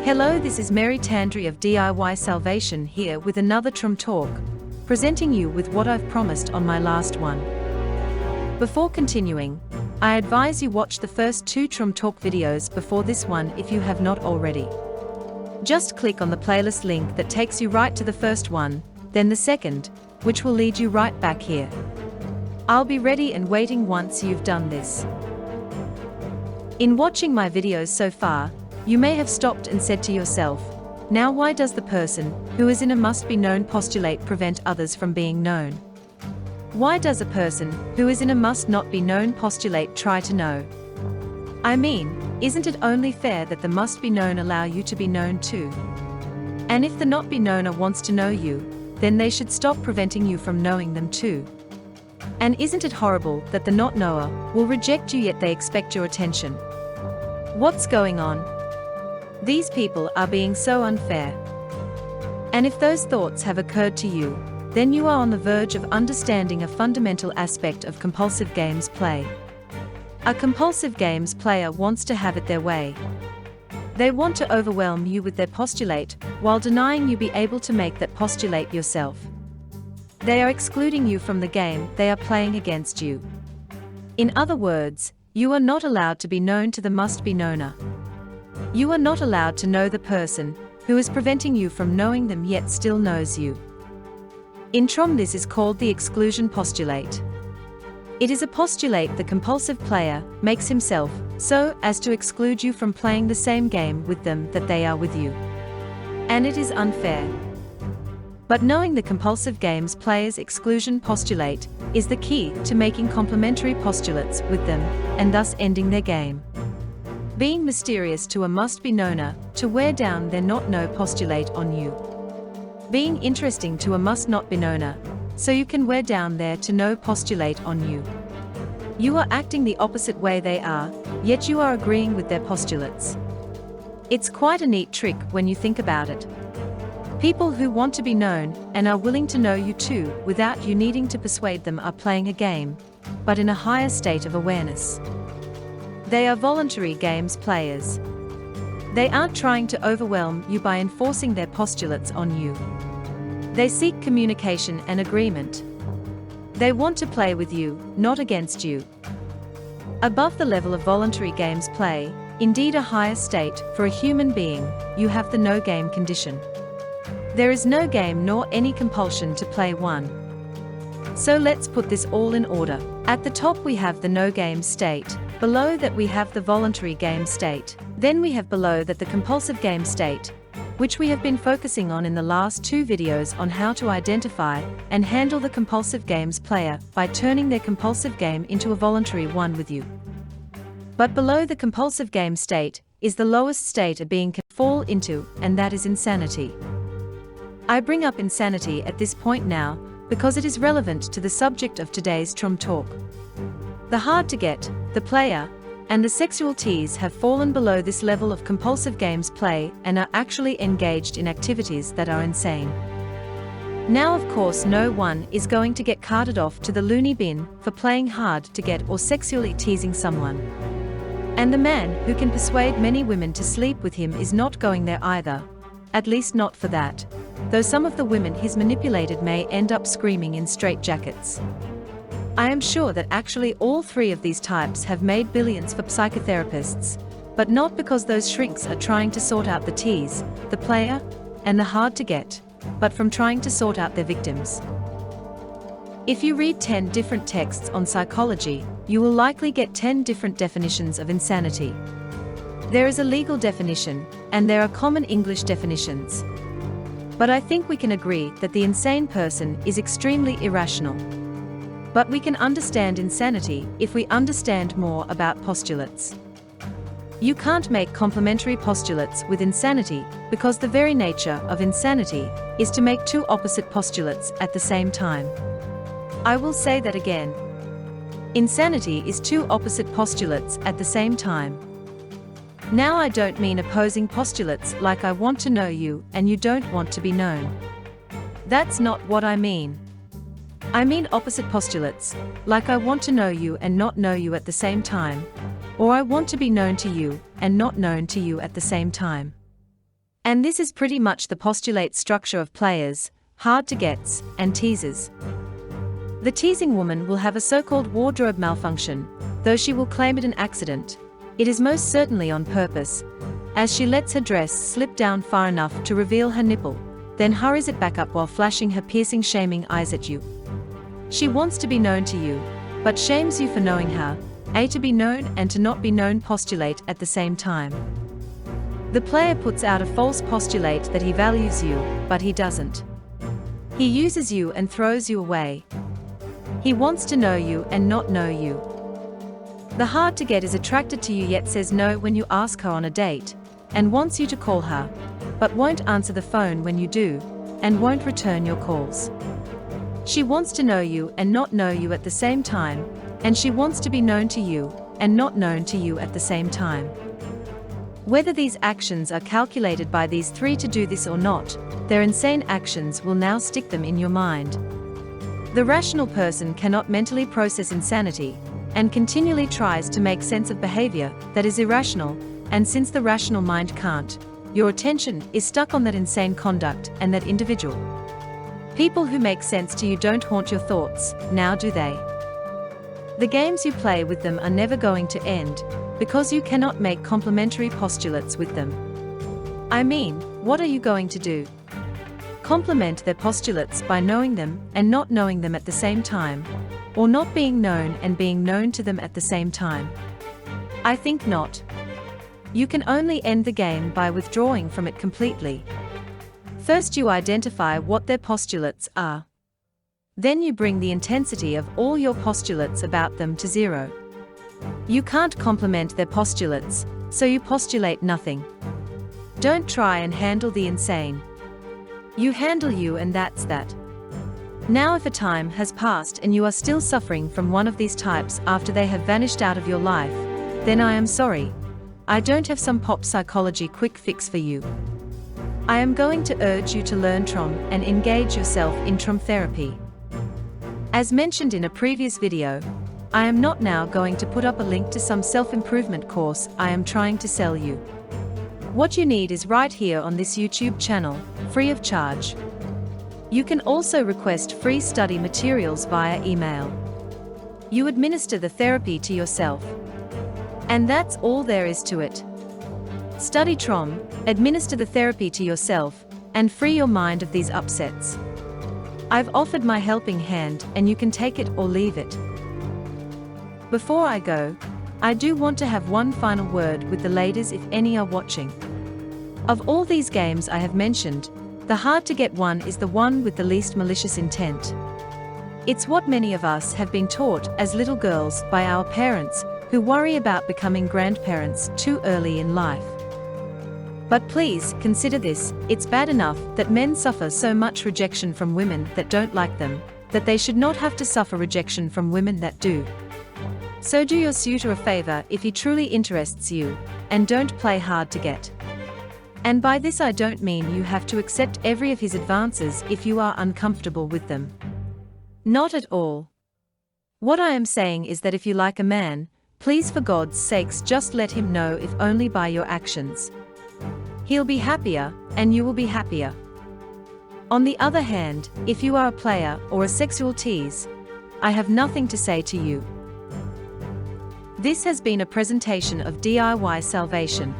Hello, this is Mary Tandri of DIY Salvation here with another Trum Talk, presenting you with what I've promised on my last one. Before continuing, I advise you watch the first 2 Trum Talk videos before this one if you have not already. Just click on the playlist link that takes you right to the first one, then the second, which will lead you right back here. I'll be ready and waiting once you've done this. In watching my videos so far, you may have stopped and said to yourself, now why does the person who is in a must-be-known postulate prevent others from being known? Why does a person who is in a must-not-be-known postulate try to know? I mean, isn't it only fair that the must-be-known allow you to be known too? And if the not-be-knower wants to know you, then they should stop preventing you from knowing them too. And isn't it horrible that the not-knower will reject you yet they expect your attention? What's going on? These people are being so unfair. And if those thoughts have occurred to you, then you are on the verge of understanding a fundamental aspect of compulsive games play. A compulsive games player wants to have it their way. They want to overwhelm you with their postulate, while denying you be able to make that postulate yourself. They are excluding you from the game they are playing against you. In other words, you are not allowed to be known to the must-be-knower. You are not allowed to know the person who is preventing you from knowing them yet still knows you. In Trum, this is called the exclusion postulate. It is a postulate the compulsive player makes himself so as to exclude you from playing the same game with them that they are with you. And it is unfair. But knowing the compulsive games player's exclusion postulate is the key to making complementary postulates with them and thus ending their game. Being mysterious to a must-be-knower to wear down their not-know postulate on you. Being interesting to a must-not-be-knower so you can wear down their to-know postulate on you. You are acting the opposite way they are, yet you are agreeing with their postulates. It's quite a neat trick when you think about it. People who want to be known and are willing to know you too without you needing to persuade them are playing a game, but in a higher state of awareness. They are voluntary games players. They aren't trying to overwhelm you by enforcing their postulates on you. They seek communication and agreement. They want to play with you, not against you. Above the level of voluntary games play, indeed a higher state, for a human being, you have the no-game condition. There is no game nor any compulsion to play one. So let's put this all in order. At the top we have the no-game state. Below that we have the voluntary game state. Then we have below that the compulsive game state, which we have been focusing on in the last 2 videos on how to identify and handle the compulsive games player by turning their compulsive game into a voluntary one with you. But below the compulsive game state is the lowest state a being can fall into, and that is insanity. I bring up insanity at this point now because it is relevant to the subject of today's Trum Talk. The hard to get, the player, and the sexual tease have fallen below this level of compulsive games play and are actually engaged in activities that are insane. Now of course no one is going to get carted off to the loony bin for playing hard to get or sexually teasing someone. And the man who can persuade many women to sleep with him is not going there either, at least not for that, though some of the women he's manipulated may end up screaming in straitjackets. I am sure that actually all 3 of these types have made billions for psychotherapists, but not because those shrinks are trying to sort out the tease, the player, and the hard to get, but from trying to sort out their victims. If you read 10 different texts on psychology, you will likely get 10 different definitions of insanity. There is a legal definition, and there are common English definitions. But I think we can agree that the insane person is extremely irrational. But we can understand insanity if we understand more about postulates. You can't make complementary postulates with insanity because the very nature of insanity is to make 2 opposite postulates at the same time. I will say that again. Insanity is 2 opposite postulates at the same time. Now I don't mean opposing postulates like I want to know you and you don't want to be known. That's not what I mean. I mean opposite postulates, like I want to know you and not know you at the same time, or I want to be known to you and not known to you at the same time. And this is pretty much the postulate structure of players, hard-to-gets, and teasers. The teasing woman will have a so-called wardrobe malfunction, though she will claim it an accident. It is most certainly on purpose, as she lets her dress slip down far enough to reveal her nipple, then hurries it back up while flashing her piercing shaming eyes at you. She wants to be known to you, but shames you for knowing her. A to be known and to not be known postulate at the same time. The player puts out a false postulate that he values you, but he doesn't. He uses you and throws you away. He wants to know you and not know you. The hard-to-get is attracted to you yet says no when you ask her on a date, and wants you to call her, but won't answer the phone when you do, and won't return your calls. She wants to know you and not know you at the same time, and she wants to be known to you and not known to you at the same time. Whether these actions are calculated by these three to do this or not, their insane actions will now stick them in your mind. The rational person cannot mentally process insanity, and continually tries to make sense of behavior that is irrational, and since the rational mind can't, your attention is stuck on that insane conduct and that individual. People who make sense to you don't haunt your thoughts, now do they? The games you play with them are never going to end, because you cannot make complementary postulates with them. I mean, what are you going to do? Complement their postulates by knowing them and not knowing them at the same time, or not being known and being known to them at the same time? I think not. You can only end the game by withdrawing from it completely. First you identify what their postulates are. Then you bring the intensity of all your postulates about them to zero. You can't complement their postulates, so you postulate nothing. Don't try and handle the insane. You handle you and that's that. Now if a time has passed and you are still suffering from one of these types after they have vanished out of your life, then I am sorry. I don't have some pop psychology quick fix for you. I am going to urge you to learn TROM and engage yourself in TROM therapy. As mentioned in a previous video, I am not now going to put up a link to some self-improvement course I am trying to sell you. What you need is right here on this YouTube channel, free of charge. You can also request free study materials via email. You administer the therapy to yourself. And that's all there is to it. Study TROM, administer the therapy to yourself, and free your mind of these upsets. I've offered my helping hand and you can take it or leave it. Before I go, I do want to have one final word with the ladies if any are watching. Of all these games I have mentioned, the hard-to-get one is the one with the least malicious intent. It's what many of us have been taught as little girls by our parents, who worry about becoming grandparents too early in life. But please consider this, it's bad enough that men suffer so much rejection from women that don't like them, that they should not have to suffer rejection from women that do. So do your suitor a favor if he truly interests you, and don't play hard to get. And by this I don't mean you have to accept every of his advances if you are uncomfortable with them. Not at all. What I am saying is that if you like a man, please for God's sakes just let him know, if only by your actions. He'll be happier, and you will be happier. On the other hand, if you are a player or a sexual tease, I have nothing to say to you. This has been a presentation of DIY Salvation.